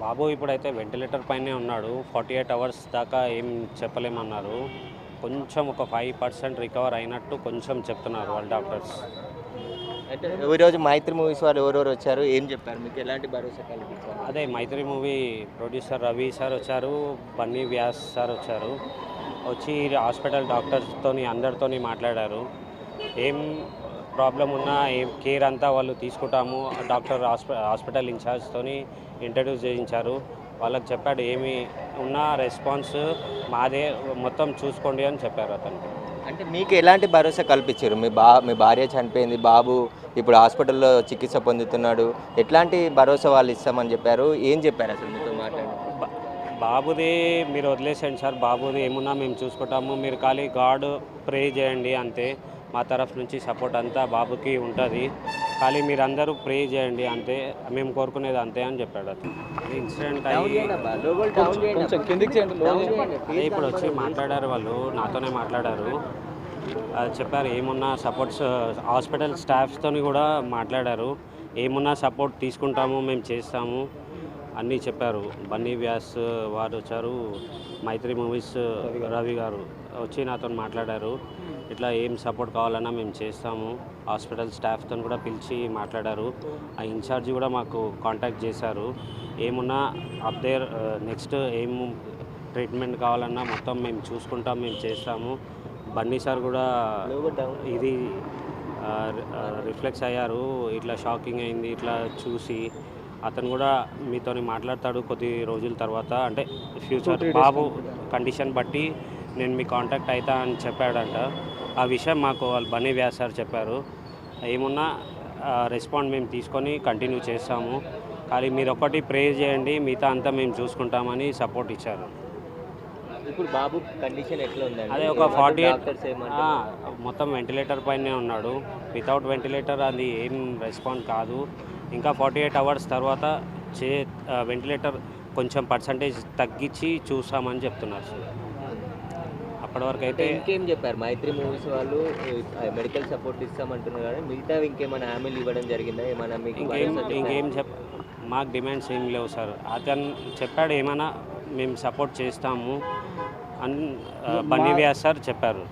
బాబు ఇప్పుడైతే వెంటిలేటర్ పైనే ఉన్నాడు. 48 అవర్స్ దాకా ఏం చెప్పలేమన్నారు. కొంచెం ఒక 5% రికవర్ అయినట్టు కొంచెం చెప్తున్నారు వాళ్ళ డాక్టర్స్. అంటే ఈరోజు 'మైత్రి' మూవీస్ వాళ్ళు ఎవరెవరు వచ్చారు? ఏం చెప్పారు? మీకు ఎలాంటి భరోసా కల్పించారు? అదే 'మైత్రి' మూవీ ప్రొడ్యూసర్ రవి సార్ వచ్చారు, బన్నీ వ్యాస్ సార్ వచ్చారు. వచ్చి హాస్పిటల్ డాక్టర్స్తోని అందరితోని మాట్లాడారు. ఏం ప్రాబ్లం ఉన్నా ఏం కేర్ అంతా వాళ్ళు తీసుకుంటాము. డాక్టర్ హాస్పిటల్ ఇన్ఛార్జ్తోని ఇంట్రడ్యూస్ చేయించారు. వాళ్ళకి చెప్పాడు ఏమి ఉన్నా రెస్పాన్స్ మాదే, మొత్తం చూసుకోండి అని చెప్పారు అతనికి. అంటే మీకు ఎలాంటి భరోసా కల్పించారు? మీ భార్య చనిపోయింది, బాబు ఇప్పుడు హాస్పిటల్‌లో చికిత్స పొందుతున్నాడు. ఎట్లాంటి భరోసా వాళ్ళు ఇస్తామని చెప్పారు? ఏం చెప్పారు అసలు మీతో మాట్లాడి? బ- బాబుది మీరు వదిలేసేయండి సార్, బాబుది ఏమున్నా మేము చూసుకుంటాము. మీరు ఖాళీ గాడ్ ప్రే చేయండి అంతే. మా తరఫు నుంచి సపోర్ట్ అంతా బాబుకి ఉంటుంది. ఖాళీ మీరు అందరూ ప్రే చేయండి అంతే, మేము కోరుకునేది అంతే అని చెప్పాడు అతను. ఇన్సిడెంట్ అయ్యి అదే ఇప్పుడు వచ్చి మాట్లాడారు, వాళ్ళు నాతోనే మాట్లాడారు. చెప్పారు ఏమున్నా సపోర్ట్స్ హాస్పిటల్ స్టాఫ్తో కూడా మాట్లాడారు. ఏమున్నా సపోర్ట్ తీసుకుంటాము, మేము చేస్తాము అన్నీ చెప్పారు. బన్నీ వ్యాస్ వారు వచ్చారు, 'మైత్రి' మూవీస్ రవి గారు వచ్చి నాతో మాట్లాడారు. ఇట్లా ఏం సపోర్ట్ కావాలన్నా మేము చేస్తాము. హాస్పిటల్ స్టాఫ్తో కూడా పిలిచి మాట్లాడారు. ఆ ఇన్ఛార్జి కూడా మాకు కాంటాక్ట్ చేశారు. ఏమున్నా అప్దేర్ నెక్స్ట్ ఏం ట్రీట్మెంట్ కావాలన్నా మొత్తం మేము చూసుకుంటాం, మేము చేస్తాము. బన్నీ సార్ కూడా ఇది రిఫ్లెక్స్ అయ్యారు. ఇట్లా షాకింగ్ అయింది ఇట్లా చూసి. అతను కూడా మీతోని మాట్లాడతాడు కొద్ది రోజుల తర్వాత, అంటే ఫ్యూచర్ బాబు కండిషన్ బట్టి నేను మీ కాంటాక్ట్ అవుతా అని చెప్పాడంట. ఆ విషయం మాకు వాళ్ళు బన్నీ వ్యాస్ సార్ చెప్పారు. ఏమున్నా రెస్పాండ్ మేము తీసుకొని కంటిన్యూ చేస్తాము. కానీ మీరు ఒక్కటి ప్రే చేయండి, మిగతా అంతా మేము చూసుకుంటామని సపోర్ట్ ఇచ్చారు. ఇప్పుడు బాబు కండిషన్ ఎట్లా ఉందండి? అదే ఒక 48 డాక్టర్స్ ఏమంటారు? మొత్తం వెంటిలేటర్ పైనే ఉన్నాడు. వితౌట్ వెంటిలేటర్ అది ఏం రెస్పాండ్ కాదు. ఇంకా 48 అవర్స్ తర్వాత వెంటిలేటర్ కొంచెం పర్సంటేజ్ తగ్గించి చూస్తామని చెప్తున్నారు సార్. అప్పటి వరకు అంటే అయితే ఇంకేం చెప్పారు? 'మైత్రి' మూవీస్ వాళ్ళు మెడికల్ సపోర్ట్ ఇస్తామంటున్నారు కదా, మిగతా ఇంకేమైనా హామీలు ఇవ్వడం జరిగిందా? ఏమైనా మీకు భరోసా చెప్పారా? మాకు డిమాండ్స్ ఏం లేవు సార్. అతను చెప్పాడు ఏమైనా మేము సపోర్ట్ చేస్తాము అని బన్నీ వ్యాస్ సార్ చెప్పారు.